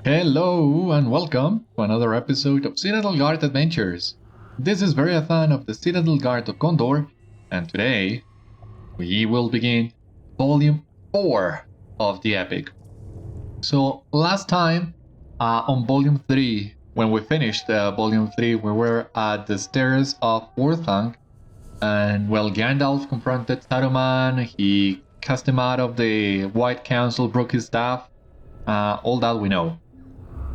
Hello and welcome to another episode of Citadel Guard Adventures. This is Beriathan of the Citadel Guard of Gondor, and today we will begin Volume 4 of the Epic. So last time on Volume 3, when we finished Volume 3, we were at the Stairs of Orthanc, and well, Gandalf confronted Saruman, he cast him out of the White Council, broke his staff, all that we know.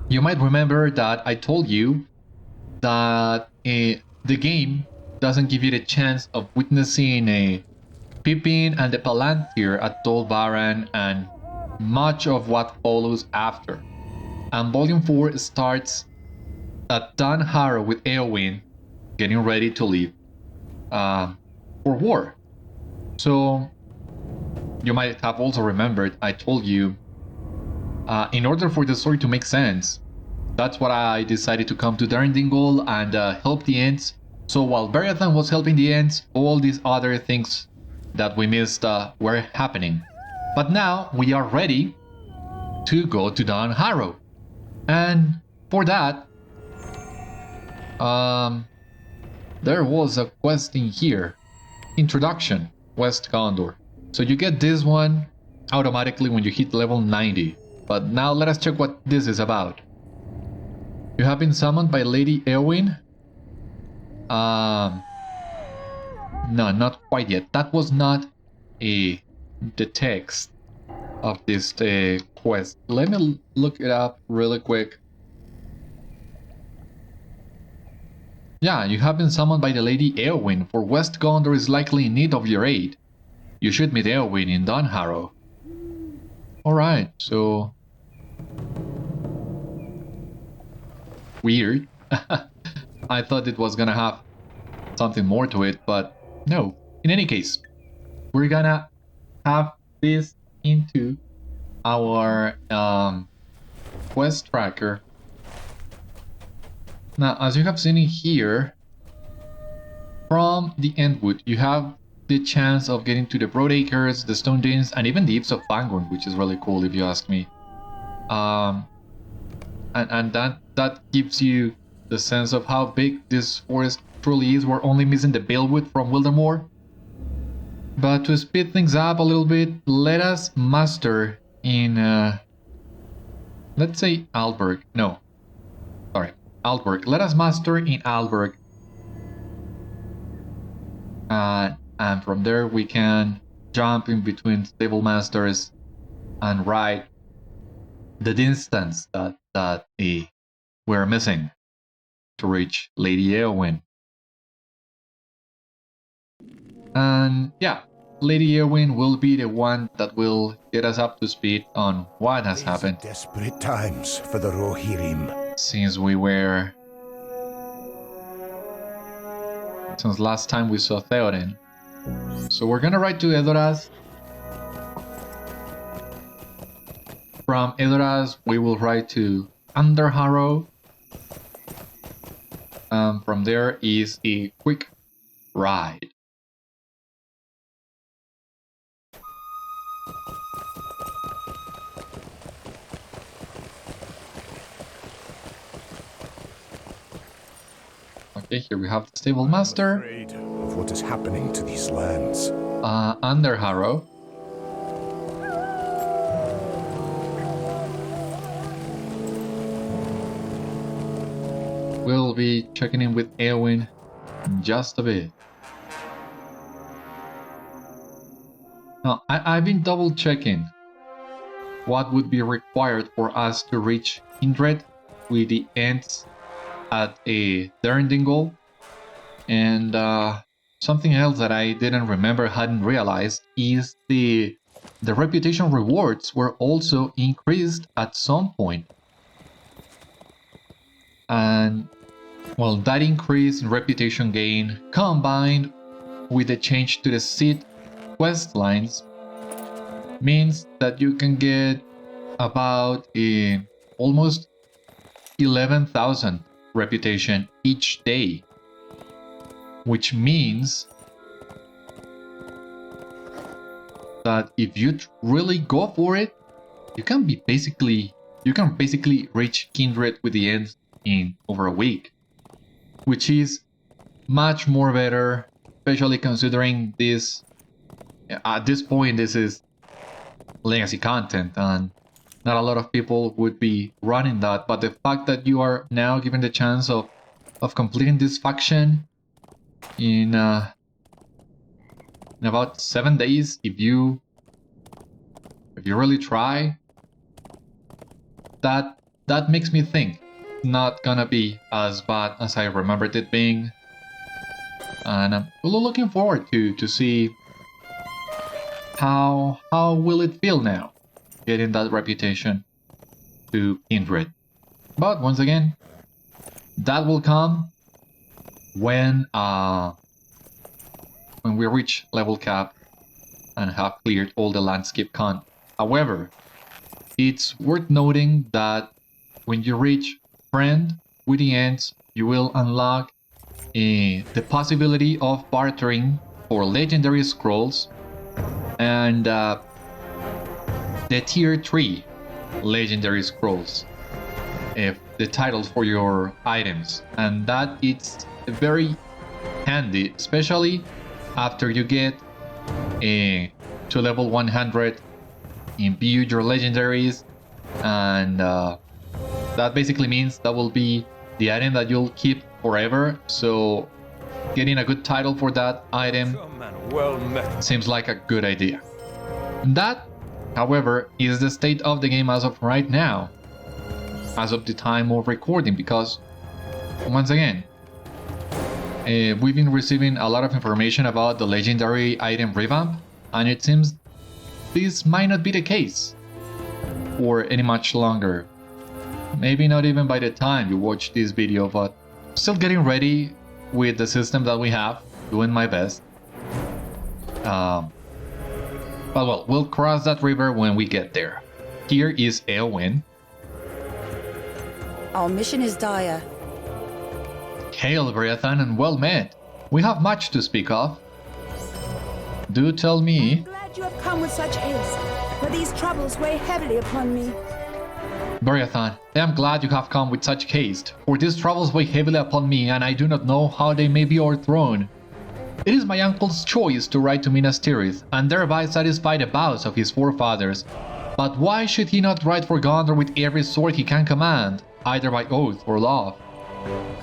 You might remember that I told you that the game doesn't give you the chance of witnessing Pippin and the Palantir at Tol Varan and much of what follows after. And Volume 4 starts at Dunharrow with Éowyn getting ready to leave for war. So you might have also remembered I told you in order for the story to make sense, that's what I decided to come to Darndingle and help the Ents. So while Beriathan was helping the Ents, all these other things that we missed were happening. But now we are ready to go to Dunharrow. And for that, there was a quest in here. Introduction, West Gondor. So you get this one automatically when you hit level 90. But now let us check what this is about. You have been summoned by Lady Éowyn? No, not quite yet. That was not the text of this quest. Let me look it up really quick. Yeah, you have been summoned by the Lady Éowyn, for West Gondor is likely in need of your aid. You should meet Éowyn in Dunharrow. Alright, so... weird. I thought it was gonna have something more to it, but no. In any case, we're gonna have this into our quest tracker. Now, as you have seen in here, from the Endwood, you have the chance of getting to the Broadacres, the Stone Dins, and even the Eaves of Fangorn, which is really cool if you ask me. And that gives you the sense of how big this forest truly is. We're only missing the Balewood from Wildermore. But to speed things up a little bit, let us master in let's say Alberg. No, sorry, Alberg. Let us master in Alberg. And from there we can jump in between stable masters and ride the distance that we're missing to reach Lady Éowyn. And yeah, Lady Éowyn will be the one that will get us up to speed on what has happened. Desperate times for the Rohirrim. Since last time we saw Theoden. So we're gonna ride to Edoras. From Edoras, we will ride to Dunharrow. From there is a quick ride. Okay, here we have the stable master. Afraid of what is happening to these lands. Dunharrow. We'll be checking in with Éowyn in just a bit. Now, I've been double checking what would be required for us to reach Kindred with the Ents at a Darndingle, and something else that I didn't remember, hadn't realized, is the reputation rewards were also increased at some point. And well, that increase in reputation gain combined with the change to the Cid quest lines means that you can get about almost 11,000 reputation each day, which means that if you really go for it, you can be basically you can basically reach Kindred with the Ents in over a week, which is much more better, especially considering this. At this point, this is legacy content, and not a lot of people would be running that. But the fact that you are now given the chance of completing this faction in about 7 days, if you really try, that makes me think not gonna be as bad as I remembered it being, and I'm really looking forward to see how will it feel now, getting that reputation to Kindred. But once again, that will come when we reach level cap and have cleared all the landscape con. However, it's worth noting that when you reach Friend with the Ents, you will unlock the possibility of bartering for legendary scrolls and the tier 3 legendary scrolls, if the titles for your items, and that it's very handy, especially after you get to level 100, imbue your legendaries, and that basically means that will be the item that you'll keep forever. So getting a good title for that item seems like a good idea. That, however, is the state of the game as of right now, as of the time of recording, because once again, we've been receiving a lot of information about the legendary item revamp, and it seems this might not be the case for any much longer. Maybe not even by the time you watch this video, but still getting ready with the system that we have, doing my best. But well, we'll cross that river when we get there. Here is Éowyn. Our mission is dire. Hail, Beriathan, and well met. We have much to speak of. Do tell me. I'm glad you have come with such haste, for these troubles weigh heavily upon me. Beriathan, I am glad you have come with such haste, for these troubles weigh heavily upon me, and I do not know how they may be o'erthrown. It is my uncle's choice to ride to Minas Tirith, and thereby satisfy the vows of his forefathers. But why should he not ride for Gondor with every sword he can command, either by oath or law?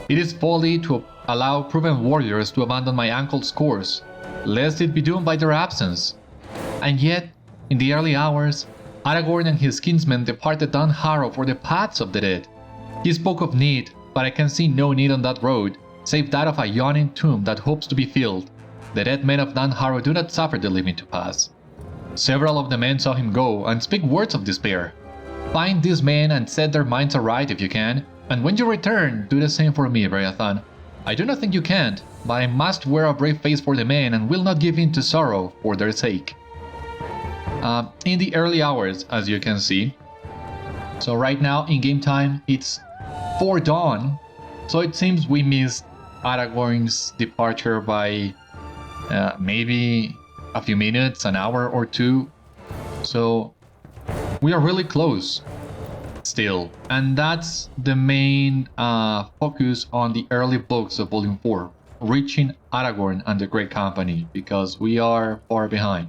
It is folly to allow proven warriors to abandon my uncle's course, lest it be doomed by their absence. And yet, in the early hours, Aragorn and his kinsmen departed Dunharrow for the paths of the dead. He spoke of need, but I can see no need on that road, save that of a yawning tomb that hopes to be filled. The dead men of Dunharrow do not suffer the living to pass. Several of the men saw him go and speak words of despair. Find these men and set their minds aright if you can, and when you return, do the same for me, Beriathan. I do not think you can't, but I must wear a brave face for the men and will not give in to sorrow for their sake. In the early hours, as you can see. So right now, in game time, it's 4 dawn. So it seems we missed Aragorn's departure by maybe a few minutes, an hour or two. So we are really close still. And that's the main focus on the early books of Volume 4. Reaching Aragorn and the Great Company, because we are far behind.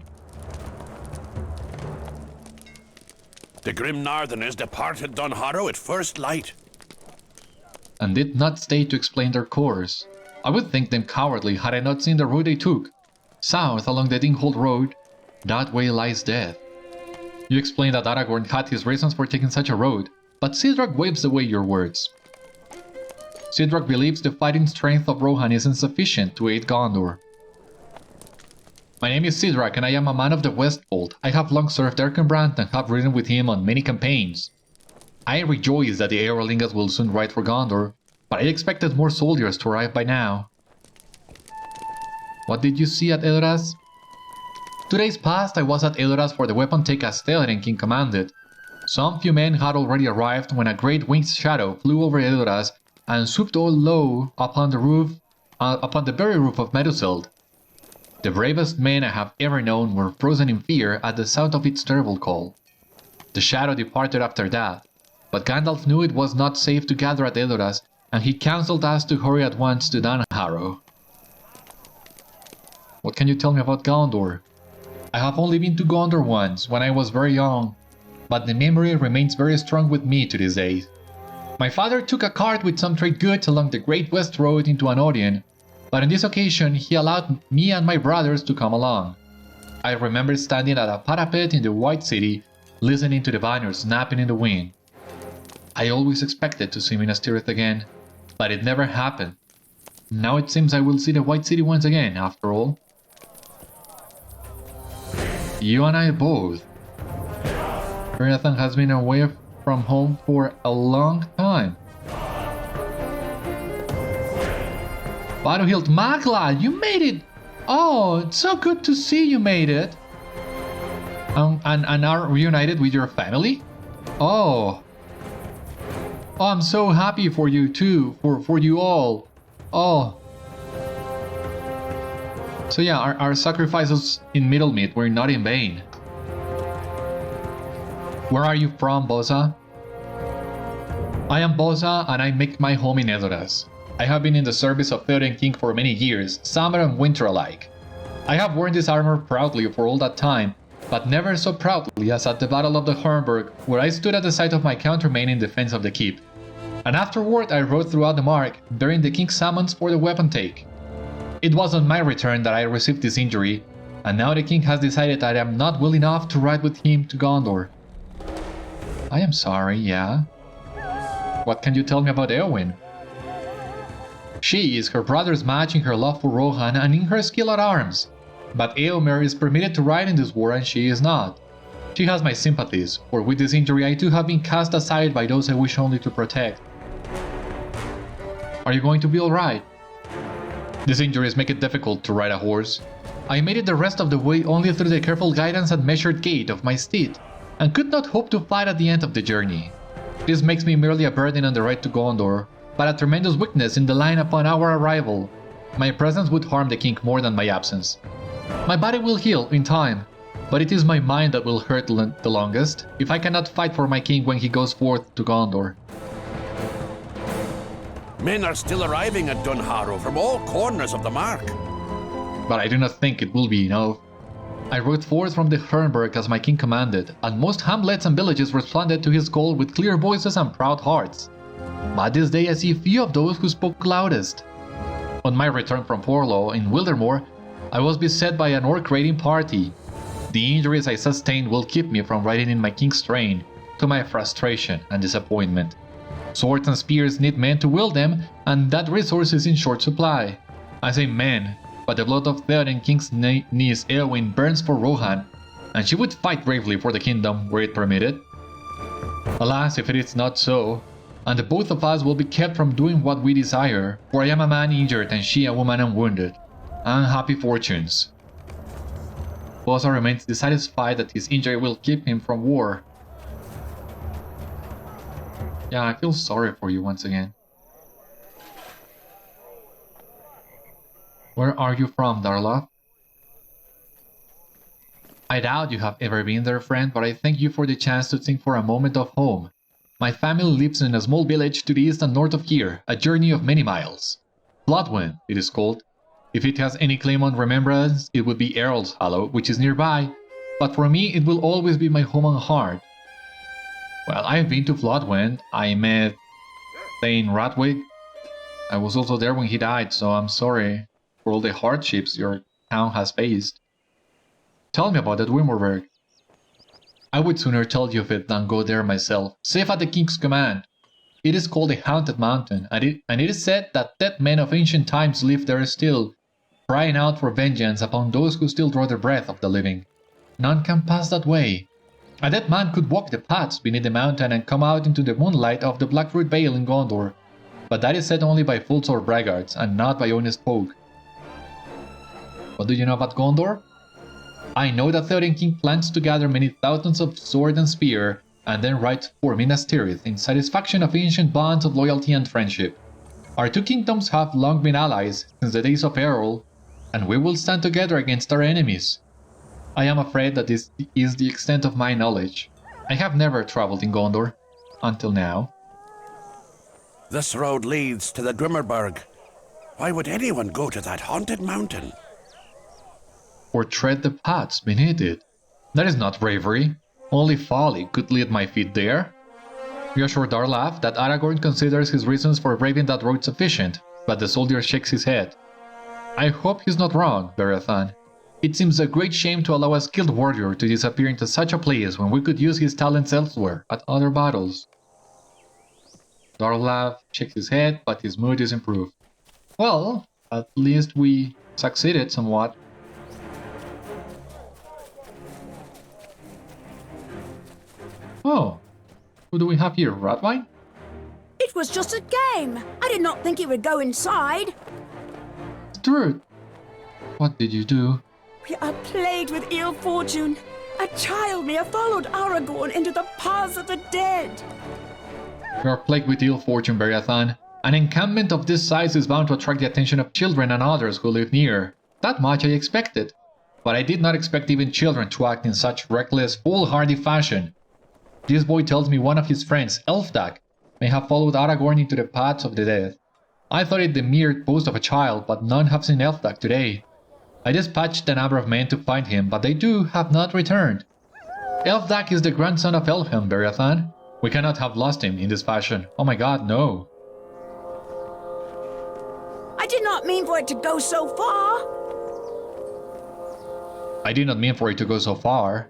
The grim Northerners departed Dunharrow at first light. And did not stay to explain their course. I would think them cowardly had I not seen the route they took. South along the Dinghold Road, that way lies death. You explained that Aragorn had his reasons for taking such a road, but Sidrak waves away your words. Sidrak believes the fighting strength of Rohan is insufficient to aid Gondor. My name is Sidrak, and I am a man of the Westfold. I have long served Erkenbrand and have ridden with him on many campaigns. I rejoice that the Eorlingas will soon ride for Gondor, but I expected more soldiers to arrive by now. What did you see at Edoras? 2 days past, I was at Edoras for the weapon take as Theoden King commanded. Some few men had already arrived when a great winged shadow flew over Edoras and swooped all low upon the very roof of Meduseld. The bravest men I have ever known were frozen in fear at the sound of its terrible call. The shadow departed after that. but Gandalf knew it was not safe to gather at Edoras, and he counseled us to hurry at once to Dunharrow. What can you tell me about Gondor? I have only been to Gondor once, when I was very young, but the memory remains very strong with me to this day. My father took a cart with some trade goods along the Great West Road into an Odeon, but on this occasion he allowed me and my brothers to come along. I remember standing at a parapet in the White City, listening to the banners snapping in the wind. I always expected to see Minas Tirith again, but it never happened. Now it seems I will see the White City once again, after all. You and I both. Beriathan has been away from home for a long time. Battlehilt Magla, you made it! Oh, it's so good to see you made it. And are reunited with your family? Oh. Oh, I'm so happy for you too, for you all. Oh. So yeah, our sacrifices in Middlemead were not in vain. Where are you from, Boza? I am Boza and I make my home in Edoras. I have been in the service of Theoden King for many years, summer and winter alike. I have worn this armor proudly for all that time, but never so proudly as at the Battle of the Hornburg, where I stood at the side of my countermain in defense of the keep. And afterward I rode throughout the Mark, bearing the King's summons for the weapon take. It was on my return that I received this injury, and now the King has decided that I am not well enough to ride with him to Gondor. I am sorry, yeah. What can you tell me about Éowyn? She is her brother's match in her love for Rohan and in her skill at arms. But Éomer is permitted to ride in this war and she is not. She has my sympathies, for with this injury I too have been cast aside by those I wish only to protect. Are you going to be alright? These injuries make it difficult to ride a horse. I made it the rest of the way only through the careful guidance and measured gait of my steed, and could not hope to fight at the end of the journey. This makes me merely a burden on the ride to Gondor, but a tremendous weakness in the line upon our arrival. My presence would harm the King more than my absence. My body will heal in time, but it is my mind that will hurt the longest, if I cannot fight for my King when he goes forth to Gondor. Men are still arriving at Dunharrow from all corners of the Mark. But I do not think it will be enough. I rode forth from the Hornburg as my King commanded, and most hamlets and villages responded to his call with clear voices and proud hearts. But this day I see few of those who spoke loudest. On my return from Forlo in Wildermore, I was beset by an orc raiding party. The injuries I sustained will keep me from riding in my King's train, to my frustration and disappointment. Swords and spears need men to wield them, and that resource is in short supply. I say men, but the blood of Theoden King's niece Éowyn burns for Rohan, and she would fight bravely for the kingdom were it permitted. Alas, if it is not so, and the both of us will be kept from doing what we desire, for I am a man injured and she a woman unwounded. Unhappy fortunes. Boza remains dissatisfied that his injury will keep him from war. Yeah, I feel sorry for you once again. Where are you from, Darla? I doubt you have ever been there, friend, but I thank you for the chance to think for a moment of home. My family lives in a small village to the east and north of here, a journey of many miles. Floodwind, it is called. If it has any claim on remembrance, it would be Earl's Hollow, which is nearby, but for me it will always be my home and heart. Well, I've been to Floodwind. I met Thane Ratway. I was also there when he died, so I'm sorry for all the hardships your town has faced. Tell me about that Wimmerberg. I would sooner tell you of it than go there myself, save at the King's command. It is called a haunted mountain, and it is said that dead men of ancient times live there still, crying out for vengeance upon those who still draw the breath of the living. None can pass that way. A dead man could walk the paths beneath the mountain and come out into the moonlight of the Blackroot Vale in Gondor, but that is said only by fools or braggarts, and not by honest folk. What do you know about Gondor? I know that Theoden King plans to gather many thousands of sword and spear, and then ride for Minas Tirith in satisfaction of ancient bonds of loyalty and friendship. Our two kingdoms have long been allies since the days of Eorl, and we will stand together against our enemies. I am afraid that this is the extent of my knowledge. I have never traveled in Gondor. until now. This road leads to the Grimmerberg. Why would anyone go to that haunted mountain? Or tread the paths beneath it. That is not bravery. Only folly could lead my feet there. You assure Darla that Aragorn considers his reasons for braving that road sufficient, but the soldier shakes his head. I hope he's not wrong, Beriathan. It seems a great shame to allow a skilled warrior to disappear into such a place when we could use his talents elsewhere, at other battles. Darla shakes his head, but his mood is improved. Well, at least we succeeded somewhat. Oh, who do we have here, Ratway? It was just a game. I did not think he would go inside. Stuart, what did you do? We are plagued with ill fortune. A child may have followed Aragorn into the paths of the dead. We are plagued with ill fortune, Beriathan. An encampment of this size is bound to attract the attention of children and others who live near. That much I expected. But I did not expect even children to act in such reckless, foolhardy fashion. This boy tells me one of his friends, Elfdag, may have followed Aragorn into the paths of the dead. I thought it the mere boast of a child, but none have seen Elfdag today. I dispatched a number of men to find him, but they too have not returned. Elfdag is the grandson of Elfhelm, Beriathan. We cannot have lost him in this fashion. Oh my god, no. I did not mean for it to go so far. I did not mean for it to go so far.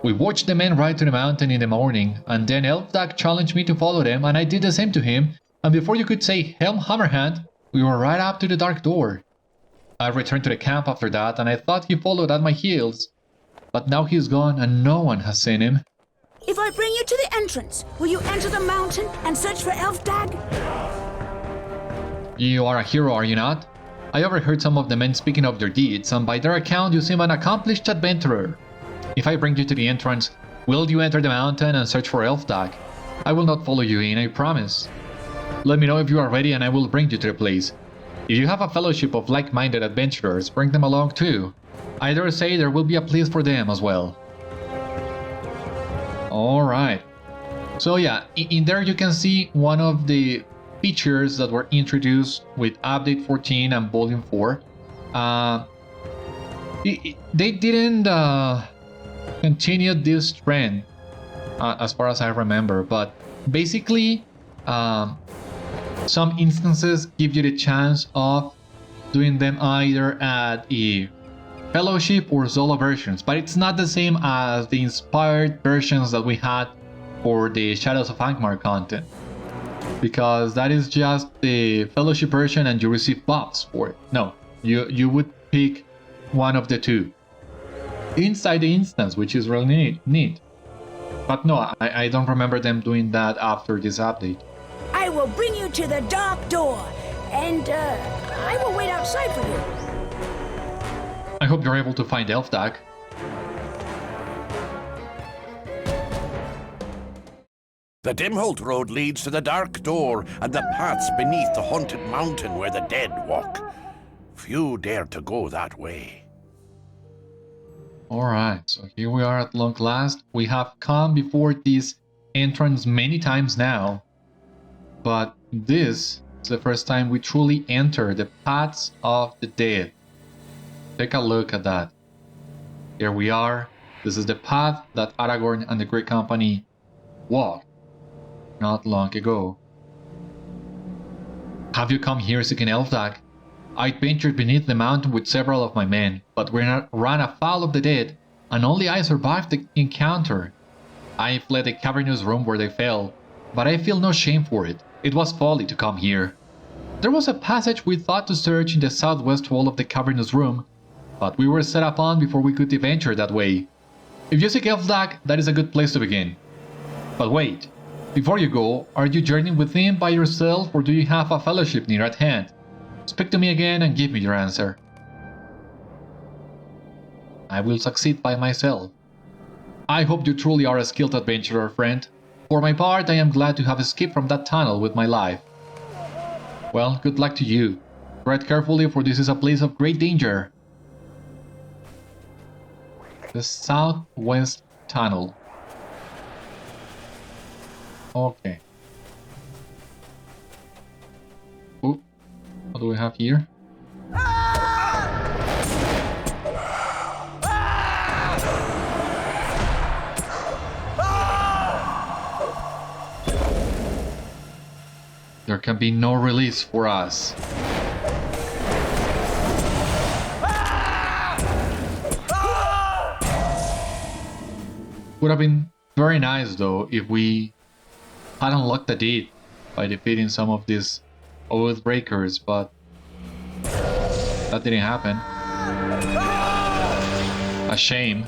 We watched the men ride to the mountain in the morning, and then Elfdag challenged me to follow them, and I did the same to him, and before you could say Helm Hammerhand, we were right up to the dark door. I returned to the camp after that, and I thought he followed at my heels. But now he's gone, and no one has seen him. If I bring you to the entrance, will you enter the mountain and search for Elfdag? You are a hero, are you not? I overheard some of the men speaking of your deeds, and by their account you seem an accomplished adventurer. If I bring you to the entrance, will you enter the mountain and search for Elfdag? I will not follow you in, I promise. Let me know if you are ready and I will bring you to the place. If you have a fellowship of like-minded adventurers, bring them along too. I dare say there will be a place for them as well. Alright. So yeah, in there you can see one of the features that were introduced with Update 14 and Volume 4. They didn't continue this trend, as far as I remember, but basically some instances give you the chance of doing them either at a Fellowship or solo versions, but it's not the same as the inspired versions that we had for the Shadows of Angmar content, because that is just the Fellowship version and you receive buffs for it. No, you would pick one of the two inside the instance, which is really neat. But no, I don't remember them doing that after this update. I will bring you to the dark door, and I will wait outside for you. I hope you're able to find Elfdag. The Dimholt Road leads to the dark door and the paths beneath the haunted mountain where the dead walk. Few dare to go that way. Alright, so here we are at long last. We have come before this entrance many times now, but this is the first time we truly enter the paths of the dead. Take a look at that. Here we are. This is the path that Aragorn and the Great Company walked not long ago. Have you come here seeking Elfdag? I ventured beneath the mountain with several of my men, but we ran afoul of the dead, and only I survived the encounter. I fled the cavernous room where they fell, but I feel no shame for it. It was folly to come here. There was a passage we thought to search in the southwest wall of the cavernous room, but we were set upon before we could venture that way. If you seek Elfdag, that is a good place to begin. But wait, before you go, are you journeying with him by yourself or do you have a fellowship near at hand? Speak to me again and give me your answer. I will succeed by myself. I hope you truly are a skilled adventurer, friend. For my part, I am glad to have escaped from that tunnel with my life. Well, good luck to you. Tread carefully, for this is a place of great danger. The Southwest Tunnel. Okay. Oh, what do we have here? There can be no release for us. Would have been very nice though if we had unlocked the deed by defeating some of these Oathbreakers, but that didn't happen. A shame.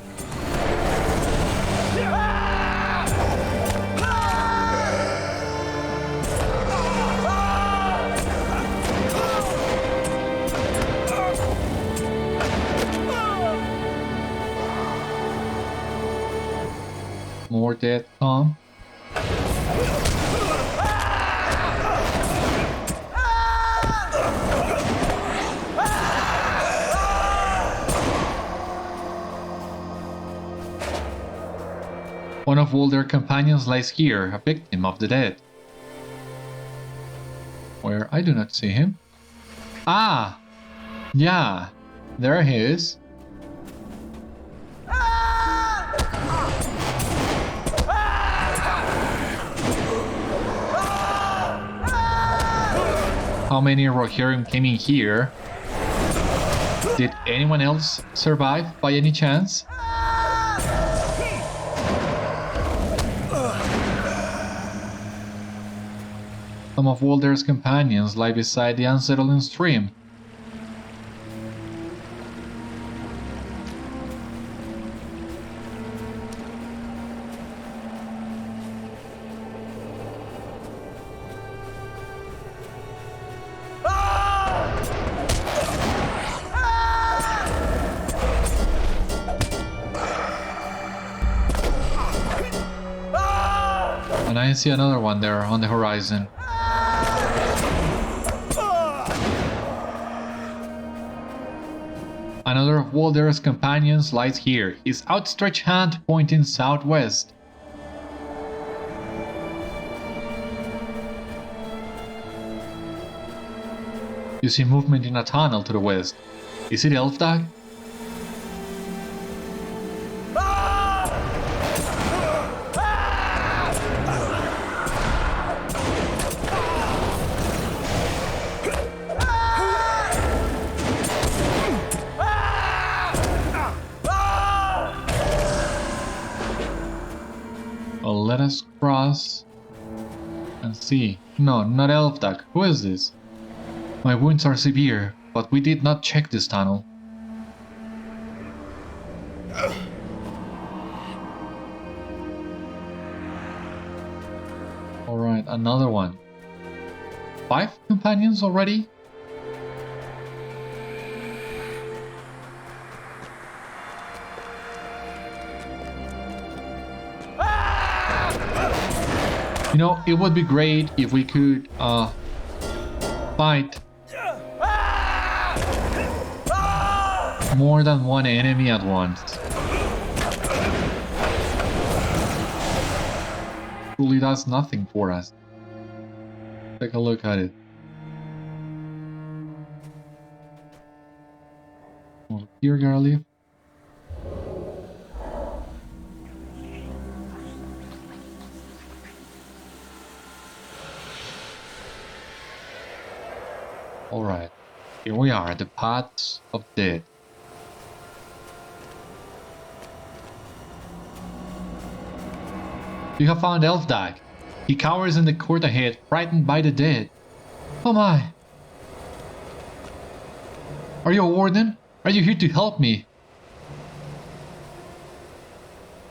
More dead come. One of all their companions lies here, a victim of the dead. Where I do not see him. Ah! Yeah, there he is. How many Rohirrim came in here? Did anyone else survive by any chance? Some of Walder's companions lie beside the unsettling stream. And I see another one there on the horizon. Another of Walder's companions lies here, his outstretched hand pointing southwest. You see movement in a tunnel to the west. Is it Elfdag? Well, let us cross and see. No, not Elfdag. Who is this? My wounds are severe, but we did not check this tunnel. Alright, another one. 5 companions already? You know, it would be great if we could fight more than one enemy at once. Truly does nothing for us. Take a look at it. Over here, Garlic. Alright, here we are at the Paths of Dead. You have found Elfdag. He cowers in the court ahead, frightened by the dead. Oh my! Are you a warden? Are you here to help me?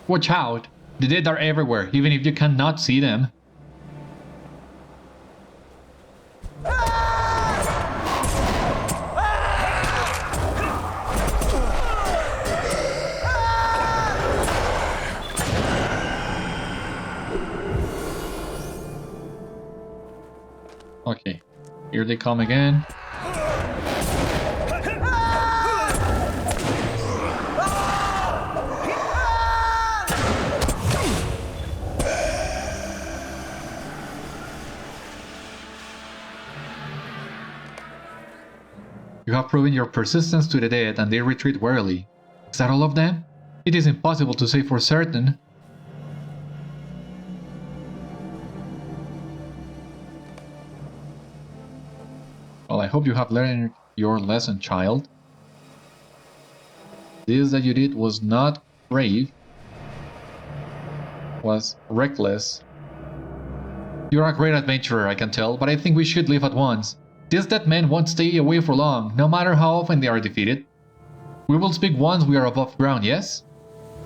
Watch out! The dead are everywhere, even if you cannot see them. Okay, here they come again. You have proven your persistence to the dead and they retreat warily. Is that all of them? It is impossible to say for certain. Well, I hope you have learned your lesson, child. This that you did was not brave, was reckless. You're a great adventurer, I can tell, but I think we should leave at once. These dead men won't stay away for long, no matter how often they are defeated. We will speak once we are above ground, yes?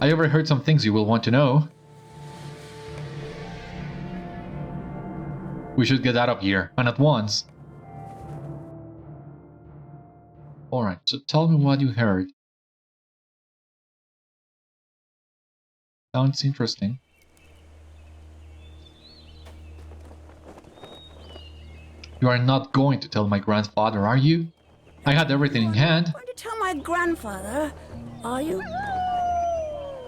I overheard some things you will want to know. We should get out of here, and at once. Alright, so tell me what you heard. Sounds interesting. You are not going to tell my grandfather, are you? I had everything in hand. Going to tell my grandfather, are you?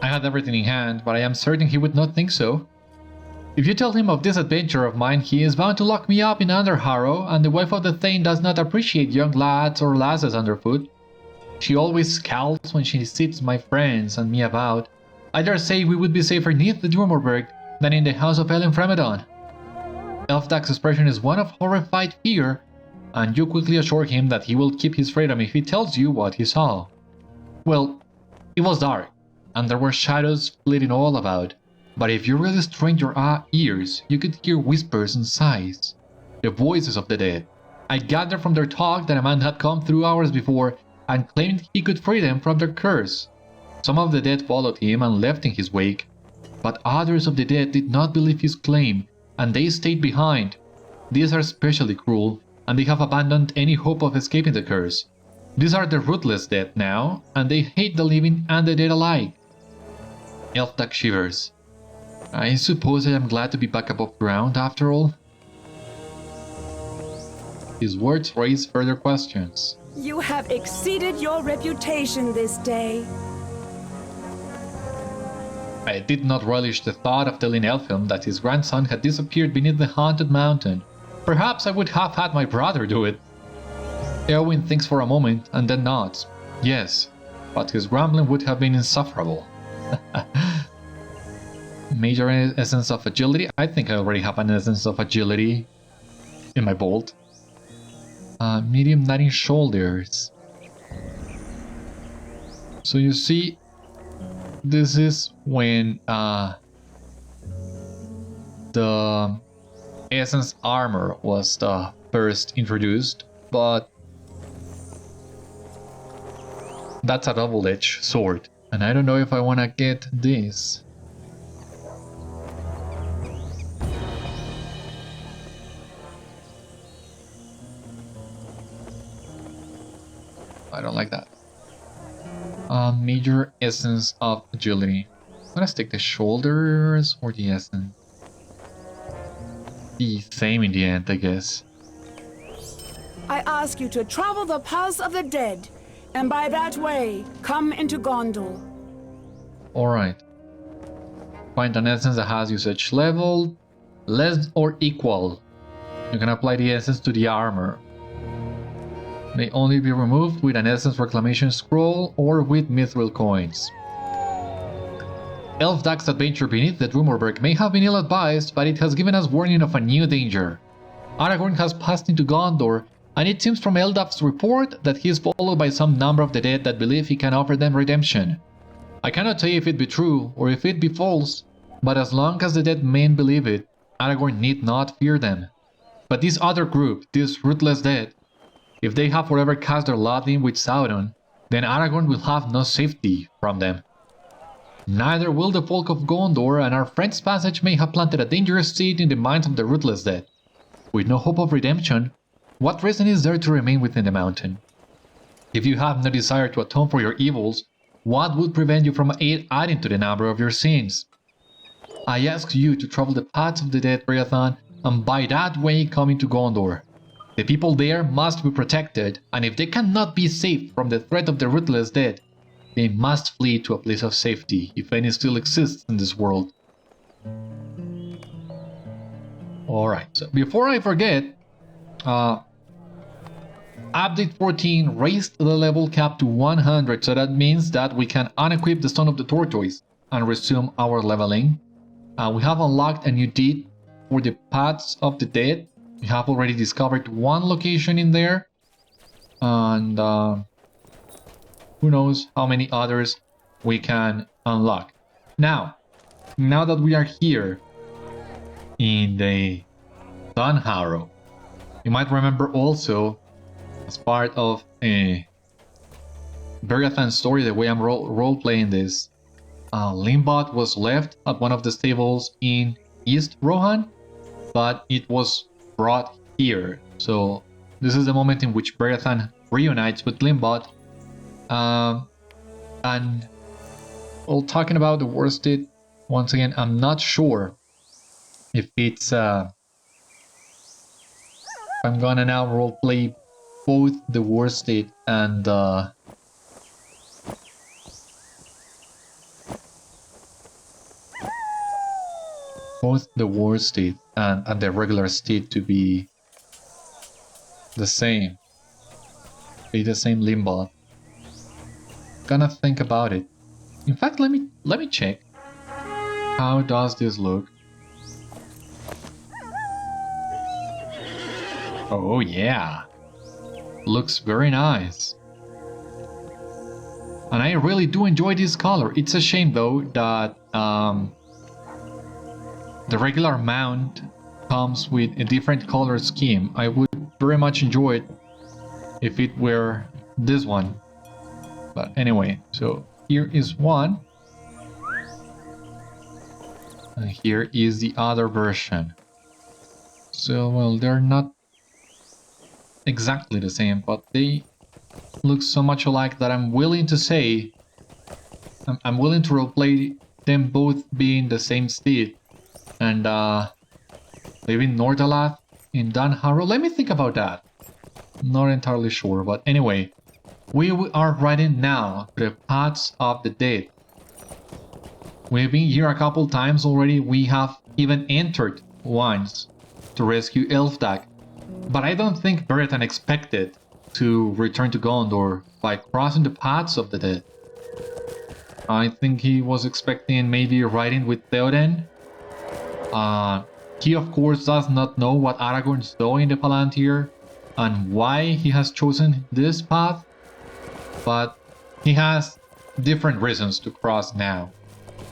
I had everything in hand, but I am certain he would not think so. If you tell him of this adventure of mine, he is bound to lock me up in Dunharrow, and the wife of the Thane does not appreciate young lads or lasses underfoot. She always scowls when she sees my friends and me about. I dare say we would be safer neath the Drumorberg than in the house of Ellen Fremedon. Elfdag's expression is one of horrified fear, and you quickly assure him that he will keep his freedom if he tells you what he saw. Well, it was dark, and there were shadows flitting all about, but if you really strained your ears, you could hear whispers and sighs. The voices of the dead. I gathered from their talk that a man had come through hours before and claimed he could free them from their curse. Some of the dead followed him and left in his wake, but others of the dead did not believe his claim, and they stayed behind. These are especially cruel, and they have abandoned any hope of escaping the curse. These are the Ruthless Dead now, and they hate the living and the dead alike. Elfdag shivers. I suppose I am glad to be back above ground after all. His words raise further questions. You have exceeded your reputation this day. I did not relish the thought of telling Elfhelm that his grandson had disappeared beneath the haunted mountain. Perhaps I would have had my brother do it. Éowyn thinks for a moment and then nods. Yes, but his grumbling would have been insufferable. Major essence of agility? I think I already have an essence of agility in my bolt. Medium knighting shoulders. So you see, this is when the essence armor was first introduced, but that's a double-edged sword, and I don't know if I want to get this. I don't like that. Major essence of agility. Let's take the shoulders or the essence. The same in the end, I guess. I ask you to travel the paths of the dead, and by that way, come into Gondor. Alright. Find an essence that has usage level less or equal. You can apply the essence to the armor. May only be removed with an essence reclamation scroll or with mithril coins. Elfdag's adventure beneath the Drumorberg may have been ill-advised, but it has given us warning of a new danger. Aragorn has passed into Gondor, and it seems from Eldaf's report that he is followed by some number of the dead that believe he can offer them redemption. I cannot say if it be true or if it be false, but as long as the dead men believe it, Aragorn need not fear them. But this other group, this Ruthless Dead, if they have forever cast their lot in with Sauron, then Aragorn will have no safety from them. Neither will the folk of Gondor, and our friend's passage may have planted a dangerous seed in the minds of the Ruthless Dead. With no hope of redemption, what reason is there to remain within the mountain? If you have no desire to atone for your evils, what would prevent you from adding to the number of your sins? I ask you to travel the paths of the Dead Beriathan, and by that way come into Gondor. The people there must be protected, and if they cannot be saved from the threat of the Ruthless Dead, they must flee to a place of safety, if any still exists in this world. Alright, so before I forget, Update 14 raised the level cap to 100, so that means that we can unequip the Stone of the Tortoise and resume our leveling. We have unlocked a new deed for the Paths of the Dead. We have already discovered one location in there, and who knows how many others we can unlock. Now that we are here in the Dunharrow, you might remember also, as part of a Beriathan story, the way I'm role-playing this, Limbot was left at one of the stables in East Rohan, but it was brought here. So this is the moment in which Beriathan reunites with Limbot. And well, talking about the worsted, once again, I'm not sure if it's I'm gonna now roleplay both the worsted and the regular steed to be the same. Be the same Limbot. Gonna think about it. In fact, let me check. How does this look? Oh yeah. Looks very nice. And I really do enjoy this color. It's a shame though that the regular mount comes with a different color scheme. I would very much enjoy it if it were this one. But anyway, so here is one. And here is the other version. So, well, they're not exactly the same, but they look so much alike that I'm willing to say I'm willing to roleplay them both being the same steed. And leaving Nordalath in Dunharrow. Let me think about that. Not entirely sure, but anyway, we are riding now to the Paths of the Dead. We've been here a couple times already. We have even entered once to rescue Elfdag, but I don't think Beriathan expected to return to Gondor by crossing the Paths of the Dead. I think he was expecting maybe riding with Theoden. He of course does not know what Aragorn saw in the Palantir and why he has chosen this path, but he has different reasons to cross now.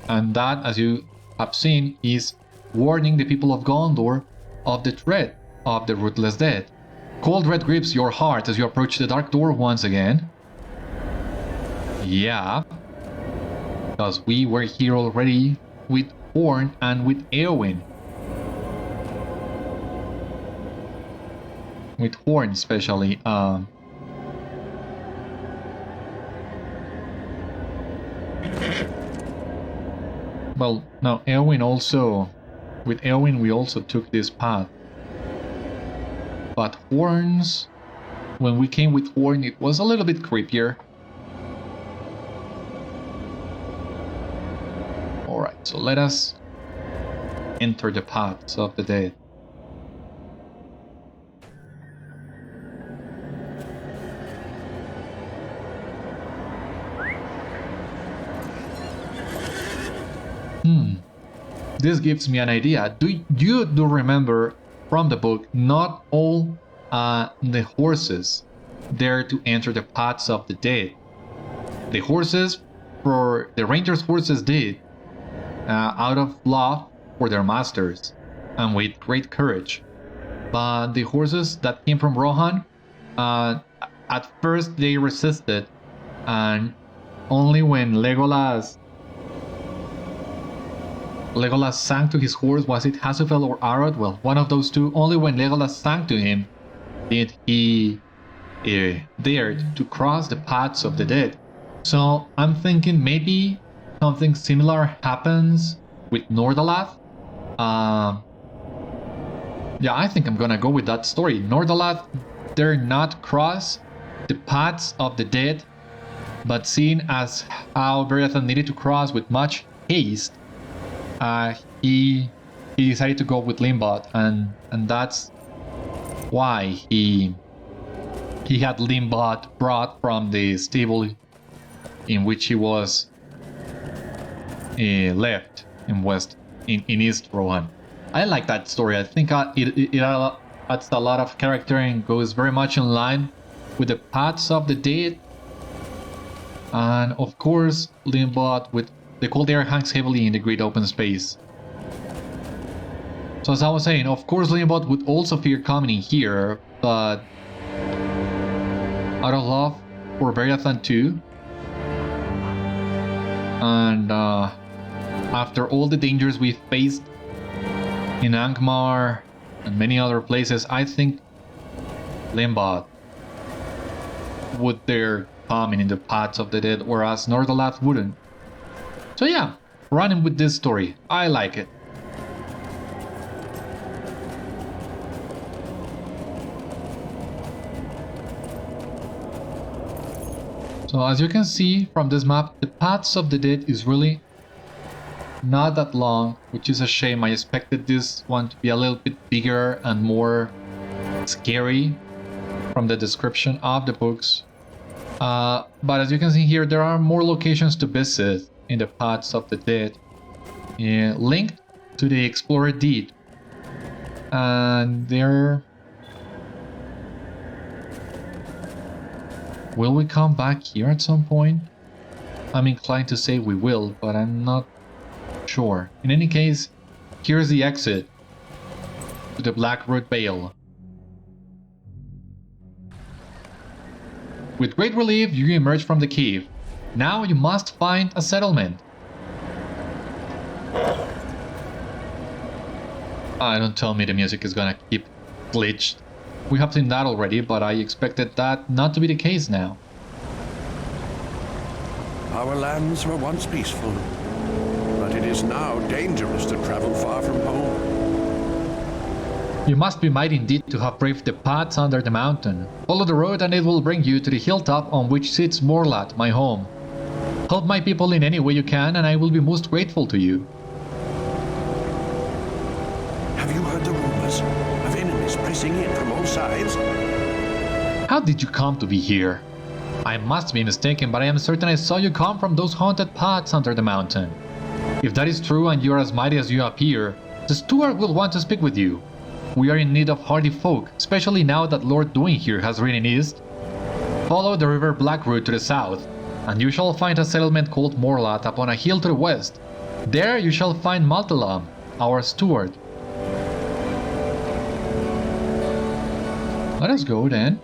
And that, as you have seen, is warning the people of Gondor of the threat of the Ruthless Dead. Cold dread grips your heart as you approach the Dark Door once again. Yeah, because we were here already with Horn and with Éowyn. With Horn especially. Well, no, Éowyn also... With Éowyn we also took this path. But Horns... When we came with Horn it was a little bit creepier. Alright, so let us enter the Paths of the Dead. This gives me an idea. Do you remember from the book, not all the horses dare to enter the Paths of the Dead. The horses, for the rangers' horses did, out of love for their masters and with great courage. But the horses that came from Rohan, at first they resisted, and only when Legolas sank to his horse, was it Hasufel or Arad? Well, one of those two. Only when Legolas sank to him did he dared to cross the Paths of the Dead. So I'm thinking maybe something similar happens with Nordalath. Yeah, I think I'm gonna go with that story. Nordalath dare not cross the Paths of the Dead, but seeing as how Beriathan needed to cross with much haste, he decided to go with Limbot, and that's why he he had Limbot brought from the stable in which he was left in East Rohan. I like that story. I think it adds a lot of character and goes very much in line with the paths of the dead. And of course, Limbot with the cold air hangs heavily in the great open space. So as I was saying, of course Limbot would also fear coming in here, but out of love for Beriathan too, and after all the dangers we faced in Angmar and many other places, I think Limbot would dare coming in the paths of the dead, whereas Northalath wouldn't. So yeah, running with this story, I like it. So as you can see from this map, the paths of the dead is really not that long, which is a shame. I expected this one to be a little bit bigger and more scary from the description of the books. But as you can see here, there are more locations to visit in the paths of the dead, linked to the Explorer Deed. And there... Will we come back here at some point? I'm inclined to say we will, but I'm not sure. In any case, here's the exit to the Blackroot Vale. With great relief, you emerge from the cave. Now you must find a settlement. Don't tell me the music is gonna keep glitched. We have seen that already, but I expected that not to be the case now. Our lands were once peaceful, but it is now dangerous to travel far from home. You must be mighty indeed to have braved the paths under the mountain. Follow the road and it will bring you to the hilltop on which sits Morlad, my home. Help my people in any way you can and I will be most grateful to you. Have you heard the rumors of enemies pressing in from all sides? How did you come to be here? I must be mistaken, but I am certain I saw you come from those haunted paths under the mountain. If that is true and you are as mighty as you appear, the steward will want to speak with you. We are in need of hardy folk, especially now that Lord Duin here has ridden east. Follow the river Blackroot to the south, and you shall find a settlement called Morlad upon a hill to the west. There you shall find Maltalam, our steward. Let us go then.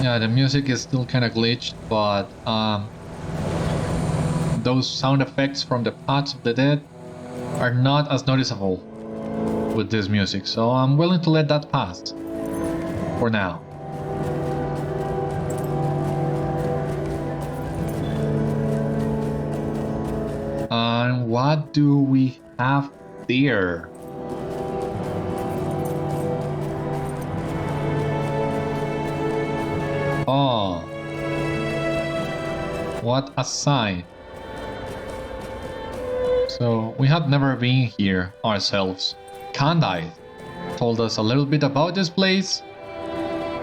Yeah, the music is still kind of glitched, but those sound effects from the Paths of the Dead are not as noticeable with this music, so I'm willing to let that pass for now. And what do we have there? Oh, what a sight. So we had never been here ourselves. Kandai told us a little bit about this place,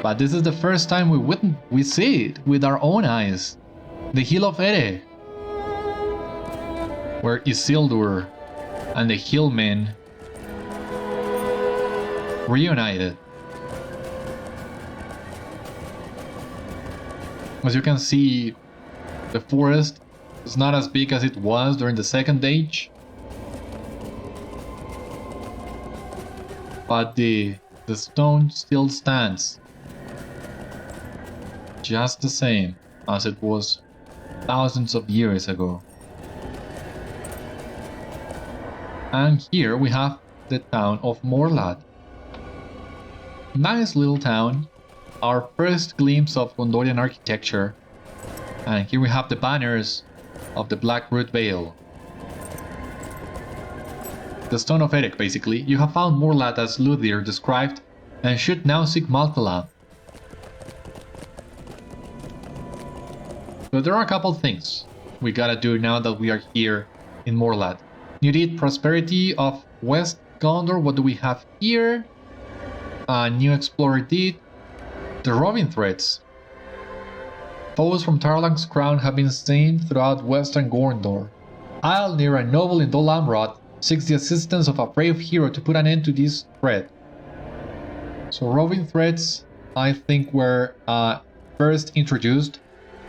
but this is the first time we see it with our own eyes. The Hill of Ere, where Isildur and the Hillmen reunited. As you can see, the forest is not as big as it was during the Second Age, but the stone still stands just the same as it was thousands of years ago. And here we have the town of Morlad. Nice little town. Our first glimpse of Gondorian architecture, and here we have the banners of the Blackroot Vale. The Stone of Eric, basically. You have found Morlad as Luthier described, and should now seek Maltalam. But there are a couple things we gotta do now that we are here in Morlad. You need Prosperity of West Gondor. What do we have here? New Explorer deed. The roving threats. Foes from Tarlang's crown have been seen throughout western Gondor. Isle near a noble in Dol Amroth seeks the assistance of a brave hero to put an end to this threat. So roving threats, I think, were first introduced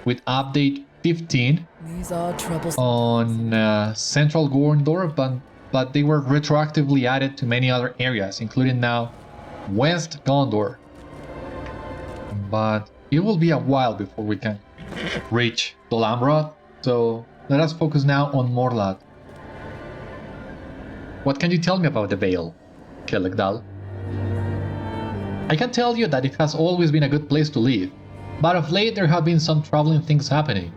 with update 15 These are troubles on central Gondor, but they were retroactively added to many other areas, including now West Gondor. But it will be a while before we can reach Dol Amroth, so let us focus now on Morlad. What can you tell me about the Vale, Kelegdal? I can tell you that it has always been a good place to live, but of late there have been some troubling things happening.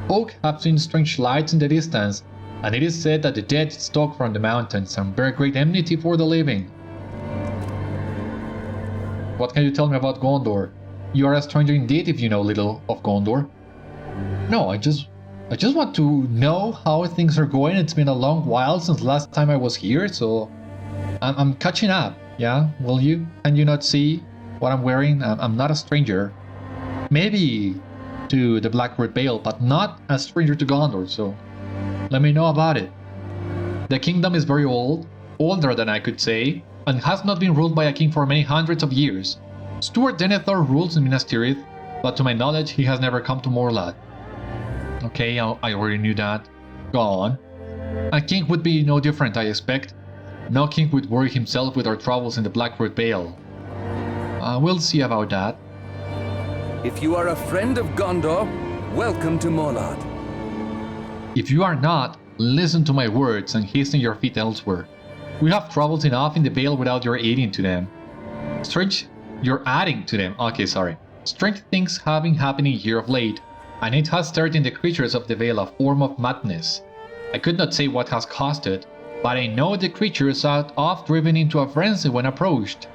Folk have seen strange lights in the distance, and it is said that the dead stalk from the mountains and bear great enmity for the living. What can you tell me about Gondor? You are a stranger indeed if you know little of Gondor. No, I just want to know how things are going. It's been a long while since last time I was here, so I'm catching up, yeah? Will you? Can you not see what I'm wearing? I'm not a stranger. Maybe to the Blackroot Vale, but not a stranger to Gondor, so let me know about it. The kingdom is very old, older than I could say, and has not been ruled by a king for many hundreds of years. Stuart Denethor rules in Minas Tirith, but to my knowledge he has never come to Morlad. Okay, I already knew that. Go on. A king would be no different, I expect. No king would worry himself with our troubles in the Blackroot Vale. We'll see about that. If you are a friend of Gondor, welcome to Morlad. If you are not, listen to my words and hasten your feet elsewhere. We have troubles enough in the Vale without your aiding to them. You're adding to them. Okay, sorry. Strange things have been happening here of late, and it has stirred in the creatures of the Vale a form of madness. I could not say what has caused it, but I know the creatures are oft driven into a frenzy when approached.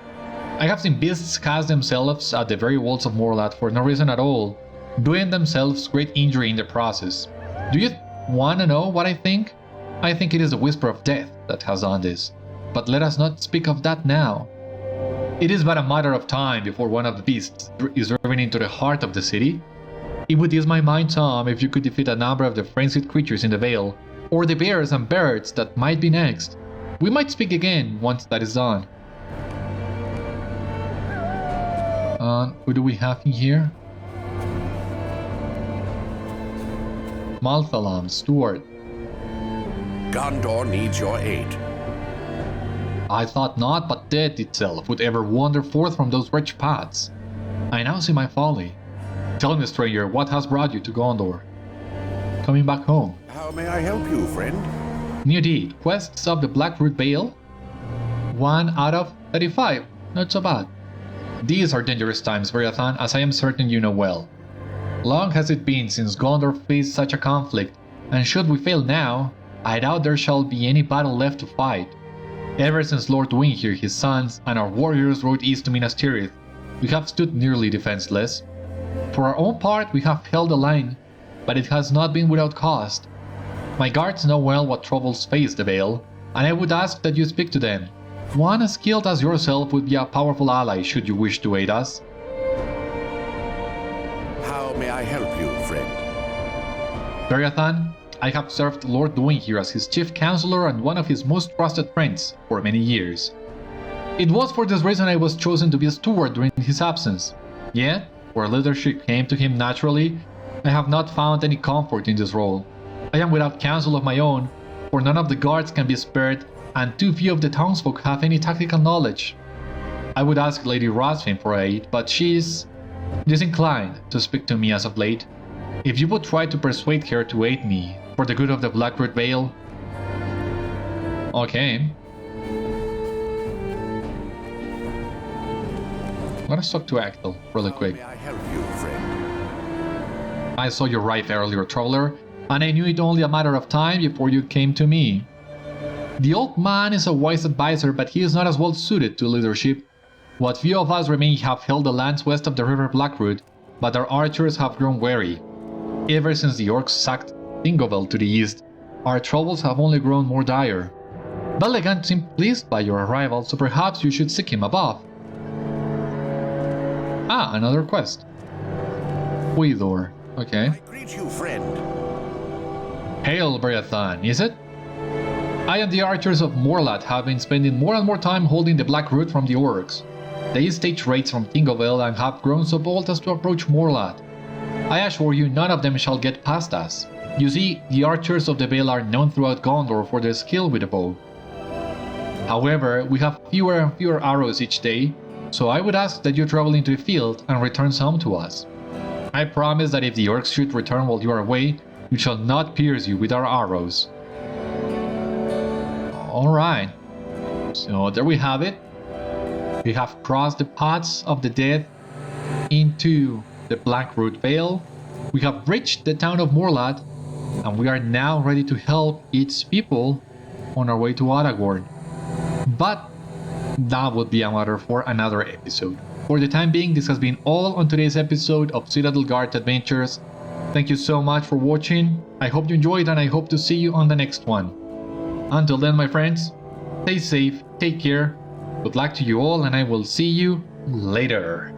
I have seen beasts cast themselves at the very walls of Morlad for no reason at all, doing themselves great injury in the process. Do you want to know what I think? I think it is the whisper of death that has done this, but let us not speak of that now. It is but a matter of time before one of the beasts is driven into the heart of the city. It would ease my mind some if you could defeat a number of the frenzied creatures in the Vale, or the bears and birds that might be next. We might speak again once that is done. Who do we have in here? Malthalam, Stuart. Gondor needs your aid. I thought not, but death itself would ever wander forth from those wretched paths. I now see my folly. Tell me, stranger, what has brought you to Gondor? Coming back home. How may I help you, friend? New deed, quests of the Blackroot Vale. 1 out of 35, not so bad. These are dangerous times, Beriathan, as I am certain you know well. Long has it been since Gondor faced such a conflict, and should we fail now, I doubt there shall be any battle left to fight. Ever since Lord Winghere, his sons, and our warriors rode east to Minas Tirith, we have stood nearly defenseless. For our own part, we have held the line, but it has not been without cost. My guards know well what troubles face the Vale, and I would ask that you speak to them. One as skilled as yourself would be a powerful ally should you wish to aid us. How may I help you, friend? Beriathan, I have served Lord Winghere as his chief counselor and one of his most trusted friends for many years. It was for this reason I was chosen to be a steward during his absence. Yet, where leadership came to him naturally, I have not found any comfort in this role. I am without counsel of my own, for none of the guards can be spared, and too few of the townsfolk have any tactical knowledge. I would ask Lady Rosfin for aid, but she is disinclined to speak to me as of late. If you would try to persuade her to aid me, for the good of the Blackroot Vale. Okay. Let us talk to Axel really quick. How may I help you, friend? I saw your ride earlier, traveler, and I knew it only a matter of time before you came to me. The old man is a wise advisor, but he is not as well suited to leadership. What few of us remain have held the lands west of the river Blackroot, but our archers have grown weary. Ever since the orcs sacked Titular to the east, our troubles have only grown more dire. Bellegant seemed pleased by your arrival, so perhaps you should seek him above. Ah, another quest. Weidor. Okay. I greet you, friend. Hail, Beriathan, is it? I and the archers of Morlad have been spending more and more time holding the Blackroot from the orcs. They stage raids from Titular and have grown so bold as to approach Morlad. I assure you none of them shall get past us. You see, the archers of the Vale are known throughout Gondor for their skill with the bow. However, we have fewer and fewer arrows each day, so I would ask that you travel into the field and return some to us. I promise that if the orcs should return while you are away, we shall not pierce you with our arrows. Alright, so there we have it. We have crossed the paths of the dead into the Blackroot Vale. We have reached the town of Morlad, and we are now ready to help its people on our way to Aragorn. But that would be a matter for another episode. For the time being, this has been all on today's episode of Citadel Guard Adventures. Thank you so much for watching. I hope you enjoyed, and I hope to see you on the next one. Until then, my friends, stay safe, take care, good luck to you all, and I will see you later.